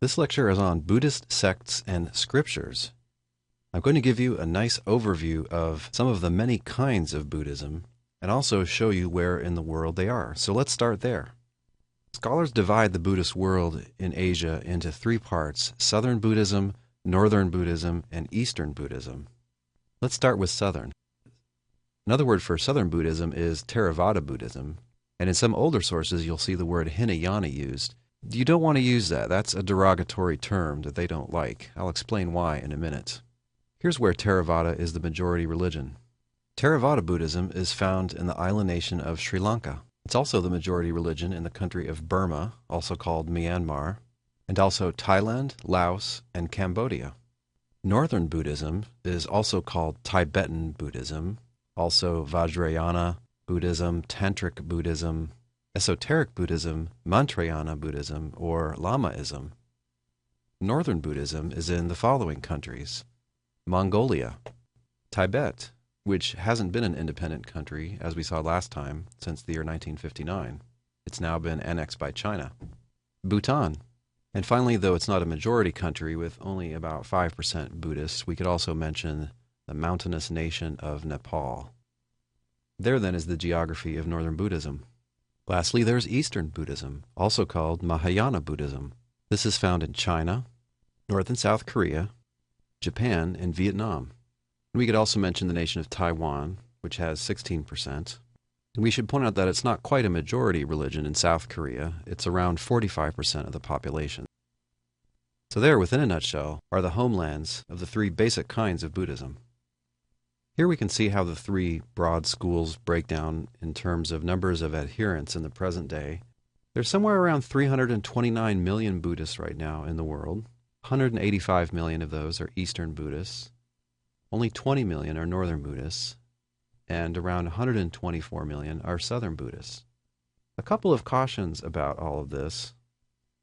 This lecture is on Buddhist sects and scriptures. I'm going to give you a nice overview of some of the many kinds of Buddhism and also show you where in the world they are. So let's start there. Scholars divide the Buddhist world in Asia into three parts: Southern Buddhism, Northern Buddhism, and Eastern Buddhism. Let's start with Southern. Another word for Southern Buddhism is Theravada Buddhism, and in some older sources you'll see the word Hinayana used. You don't want to use that. That's a derogatory term that they don't like. I'll explain why in a minute. Here's where Theravada is the majority religion. Theravada Buddhism is found in the island nation of Sri Lanka. It's also the majority religion in the country of Burma, also called Myanmar, and also Thailand, Laos, and Cambodia. Northern Buddhism is also called Tibetan Buddhism, also Vajrayana Buddhism, Tantric Buddhism, Esoteric Buddhism, Mantrayana Buddhism, or Lamaism. Northern Buddhism is in the following countries: Mongolia, Tibet, which hasn't been an independent country, as we saw last time, since the year 1959. It's now been annexed by China. Bhutan. And finally, though it's not a majority country with only about 5% Buddhists, we could also mention the mountainous nation of Nepal. There then is the geography of Northern Buddhism. Lastly, there's Eastern Buddhism, also called Mahayana Buddhism. This is found in China, North and South Korea, Japan, and Vietnam. We could also mention the nation of Taiwan, which has 16%. And we should point out that it's not quite a majority religion in South Korea. It's around 45% of the population. So there, within a nutshell, are the homelands of the three basic kinds of Buddhism. Here we can see how the three broad schools break down in terms of numbers of adherents in the present day. There's somewhere around 329 million Buddhists right now in the world. 185 million of those are Eastern Buddhists. Only 20 million are Northern Buddhists, and around 124 million are Southern Buddhists. A couple of cautions about all of this.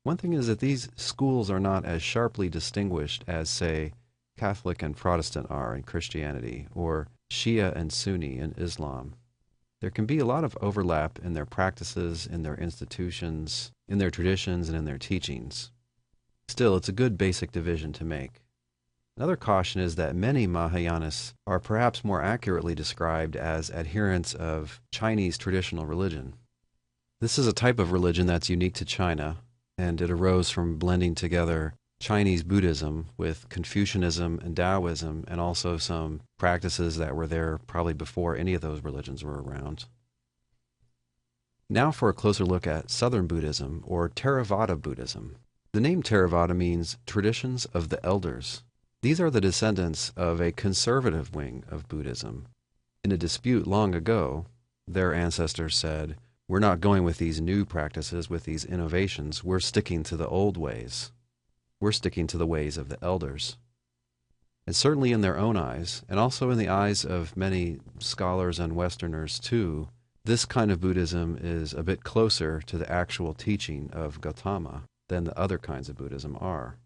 One thing is that these schools are not as sharply distinguished as, say, Catholic and Protestant are in Christianity, or Shia and Sunni in Islam. There can be a lot of overlap in their practices, in their institutions, in their traditions, and in their teachings. Still, it's a good basic division to make. Another caution is that many Mahayanists are perhaps more accurately described as adherents of Chinese traditional religion. This is a type of religion that's unique to China, and it arose from blending together Chinese Buddhism with Confucianism and Taoism, and also some practices that were there probably before any of those religions were around. Now for a closer look at Southern Buddhism, or Theravada Buddhism. The name Theravada means traditions of the elders. These are the descendants of a conservative wing of Buddhism. In a dispute long ago, their ancestors said, "We're not going with these new practices, with these innovations. We're sticking to the old ways. We're sticking to the ways of the elders." And certainly in their own eyes, and also in the eyes of many scholars and Westerners too, this kind of Buddhism is a bit closer to the actual teaching of Gautama than the other kinds of Buddhism are.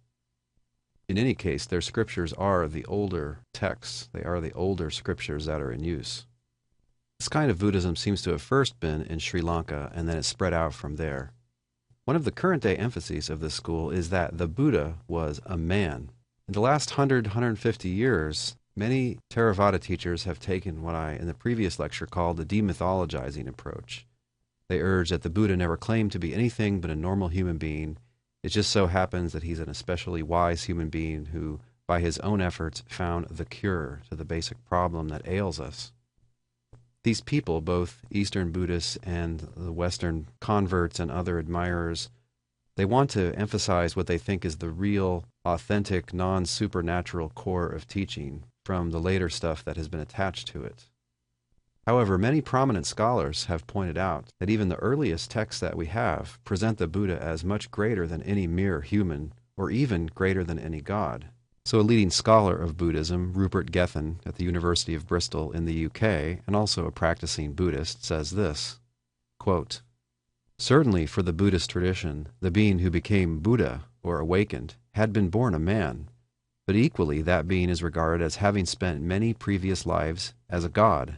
In any case, their scriptures are the older texts. They are the older scriptures that are in use. This kind of Buddhism seems to have first been in Sri Lanka, and then it spread out from there. One of the current-day emphases of this school is that the Buddha was a man. In the last 150 years, many Theravada teachers have taken what I, in the previous lecture, called the demythologizing approach. They urge that the Buddha never claimed to be anything but a normal human being. It just so happens that he's an especially wise human being who, by his own efforts, found the cure to the basic problem that ails us. These people, both Eastern Buddhists and the Western converts and other admirers, they want to emphasize what they think is the real, authentic, non-supernatural core of teaching from the later stuff that has been attached to it. However, many prominent scholars have pointed out that even the earliest texts that we have present the Buddha as much greater than any mere human, or even greater than any god. So a leading scholar of Buddhism, Rupert Gethin, at the University of Bristol in the UK, and also a practicing Buddhist, says this, quote, "Certainly for the Buddhist tradition, the being who became Buddha, or awakened, had been born a man, but equally that being is regarded as having spent many previous lives as a god.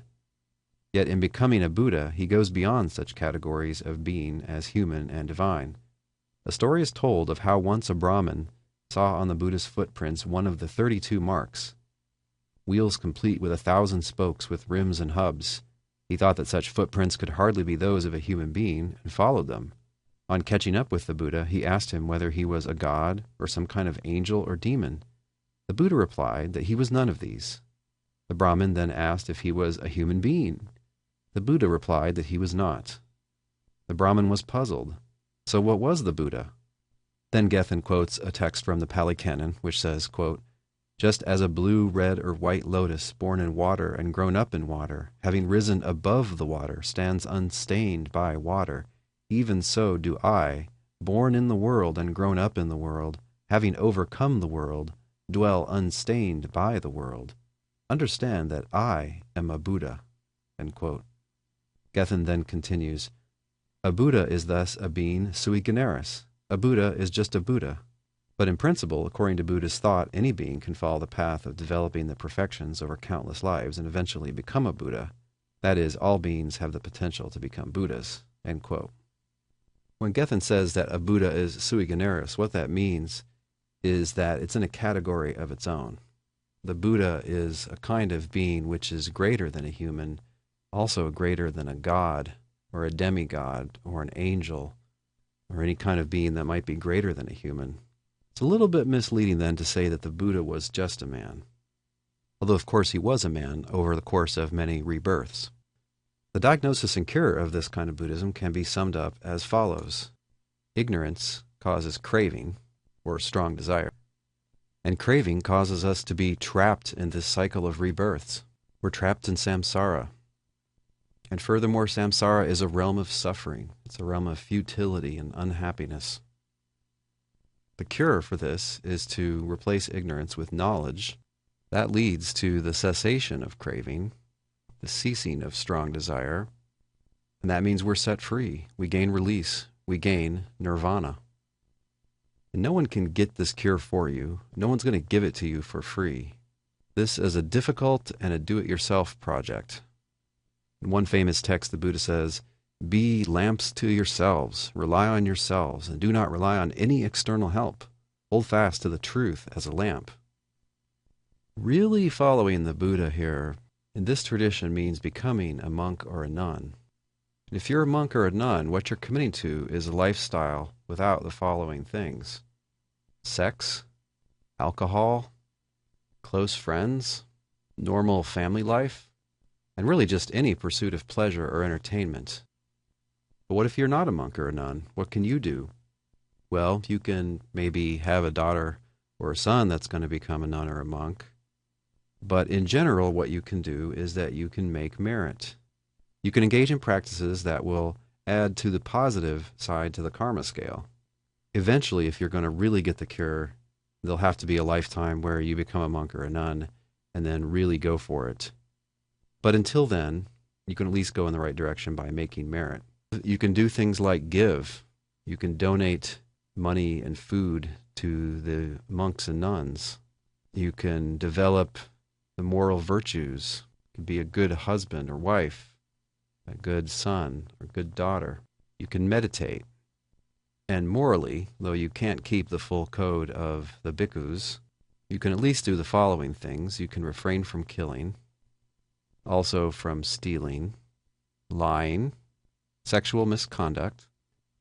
Yet in becoming a Buddha, he goes beyond such categories of being as human and divine. A story is told of how once a Brahmin saw on the Buddha's footprints one of the 32 marks, wheels complete with 1,000 spokes with rims and hubs. He thought that such footprints could hardly be those of a human being, and followed them. On catching up with the Buddha, he asked him whether he was a god or some kind of angel or demon. The Buddha replied that he was none of these. The Brahmin then asked if he was a human being. The Buddha replied that he was not. The Brahmin was puzzled. So what was the Buddha? Then Gethin quotes a text from the Pali Canon, which says, quote, "Just as a blue, red, or white lotus, born in water and grown up in water, having risen above the water, stands unstained by water, even so do I, born in the world and grown up in the world, having overcome the world, dwell unstained by the world. Understand that I am a Buddha." End quote. Gethin then continues, "A Buddha is thus a being sui generis. A Buddha is just a Buddha. But in principle, according to Buddhist thought, any being can follow the path of developing the perfections over countless lives and eventually become a Buddha. That is, all beings have the potential to become Buddhas." End quote. When Gethin says that a Buddha is sui generis, what that means is that it's in a category of its own. The Buddha is a kind of being which is greater than a human, also greater than a god or a demigod or an angel or any kind of being that might be greater than a human. It's a little bit misleading then to say that the Buddha was just a man, although of course he was a man over the course of many rebirths. The diagnosis and cure of this kind of Buddhism can be summed up as follows. Ignorance causes craving, or strong desire, and craving causes us to be trapped in this cycle of rebirths. We're trapped in samsara. And furthermore, samsara is a realm of suffering. It's a realm of futility and unhappiness. The cure for this is to replace ignorance with knowledge. That leads to the cessation of craving, the ceasing of strong desire, and that means we're set free. We gain release. We gain nirvana. And no one can get this cure for you. No one's going to give it to you for free. This is a difficult and a do-it-yourself project. In one famous text, the Buddha says, "Be lamps to yourselves, rely on yourselves, and do not rely on any external help. Hold fast to the truth as a lamp." Really following the Buddha here, in this tradition, means becoming a monk or a nun. And if you're a monk or a nun, what you're committing to is a lifestyle without the following things: sex, alcohol, close friends, normal family life, and really just any pursuit of pleasure or entertainment. But what if you're not a monk or a nun? What can you do? Well, you can maybe have a daughter or a son that's going to become a nun or a monk. But in general, what you can do is that you can make merit. You can engage in practices that will add to the positive side to the karma scale. Eventually, if you're going to really get the cure, there'll have to be a lifetime where you become a monk or a nun and then really go for it. But until then, you can at least go in the right direction by making merit. You can do things like give. You can donate money and food to the monks and nuns. You can develop the moral virtues. You can be a good husband or wife, a good son or good daughter. You can meditate. And morally, though you can't keep the full code of the bhikkhus, you can at least do the following things. You can refrain from killing, also from stealing, lying, sexual misconduct,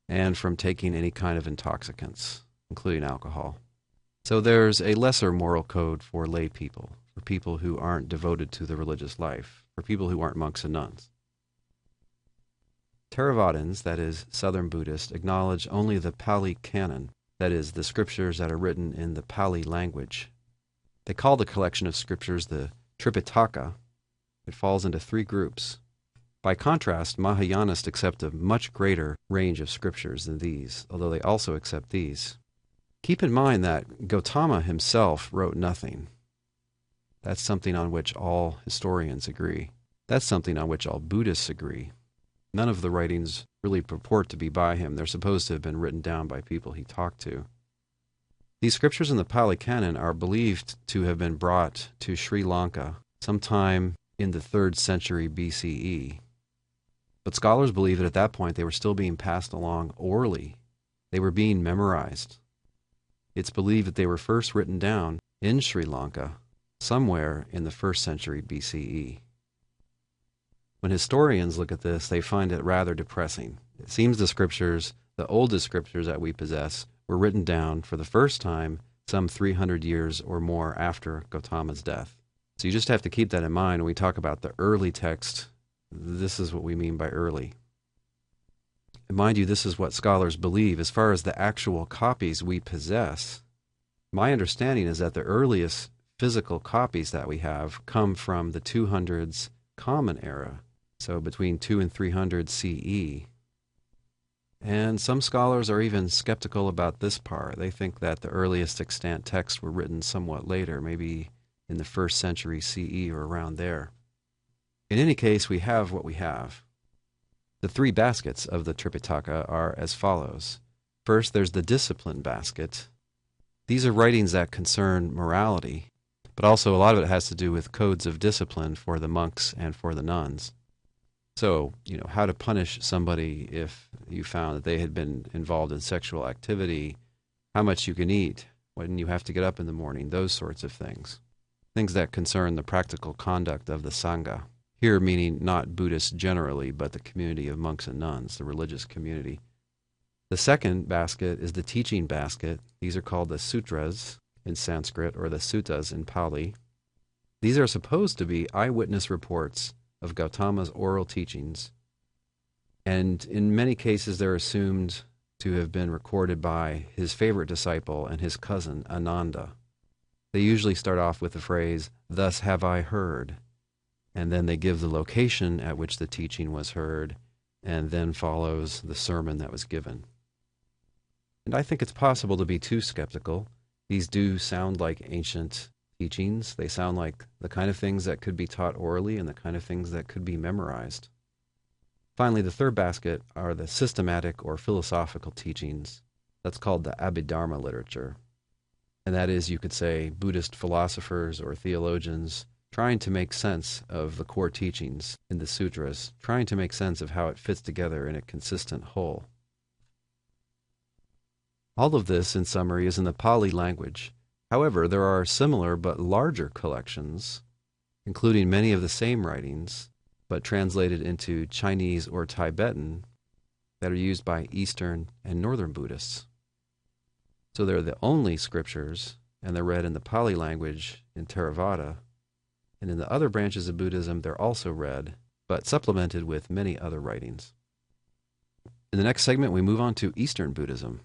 and from taking any kind of intoxicants, including alcohol. So there's a lesser moral code for lay people, for people who aren't devoted to the religious life, for people who aren't monks and nuns. Theravadins, that is, Southern Buddhists, acknowledge only the Pali Canon, that is, the scriptures that are written in the Pali language. They call the collection of scriptures the Tripitaka. It falls into 3 groups. By contrast, Mahayanists accept a much greater range of scriptures than these, although they also accept these. Keep in mind that Gautama himself wrote nothing. That's something on which all historians agree. That's something on which all Buddhists agree. None of the writings really purport to be by him. They're supposed to have been written down by people he talked to. These scriptures in the Pali Canon are believed to have been brought to Sri Lanka sometime in the 3rd century BCE. But scholars believe that at that point they were still being passed along orally They were being memorized. It's believed that they were first written down in Sri Lanka somewhere in the 1st century BCE. When historians look at this, they find it rather depressing. It seems the scriptures, the oldest scriptures that we possess, were written down for the first time some 300 years or more after Gautama's death. So you just have to keep that in mind when we talk about the early text. This is what we mean by early. And mind you, this is what scholars believe. As far as the actual copies we possess, my understanding is that the earliest physical copies that we have come from the 200s Common Era, so between 2 and 300 CE. And some scholars are even skeptical about this part. They think that the earliest extant texts were written somewhat later, maybe in the 1st century CE or around there. In any case, we have what we have. The 3 baskets of the Tripitaka are as follows. First, there's the discipline basket. These are writings that concern morality, but also a lot of it has to do with codes of discipline for the monks and for the nuns. So, how to punish somebody if you found that they had been involved in sexual activity, how much you can eat, when you have to get up in the morning, those sorts of things. Things that concern the practical conduct of the Sangha. Here meaning not Buddhists generally, but the community of monks and nuns, the religious community. The second basket is the teaching basket. These are called the sutras in Sanskrit or the suttas in Pali. These are supposed to be eyewitness reports of Gautama's oral teachings, and in many cases they're assumed to have been recorded by his favorite disciple and his cousin Ananda. They usually start off with the phrase, "Thus have I heard," and then they give the location at which the teaching was heard, and then follows the sermon that was given. And I think it's possible to be too skeptical. These do sound like ancient teachings. They sound like the kind of things that could be taught orally and the kind of things that could be memorized. Finally, the third basket are the systematic or philosophical teachings. That's called the Abhidharma literature. And that is, you could say, Buddhist philosophers or theologians trying to make sense of the core teachings in the sutras, trying to make sense of how it fits together in a consistent whole. All of this, in summary, is in the Pali language. However, there are similar but larger collections, including many of the same writings, but translated into Chinese or Tibetan, that are used by Eastern and Northern Buddhists. So they're the only scriptures, and they're read in the Pali language in Theravada, and in the other branches of Buddhism they're also read, but supplemented with many other writings. In the next segment we move on to Eastern Buddhism.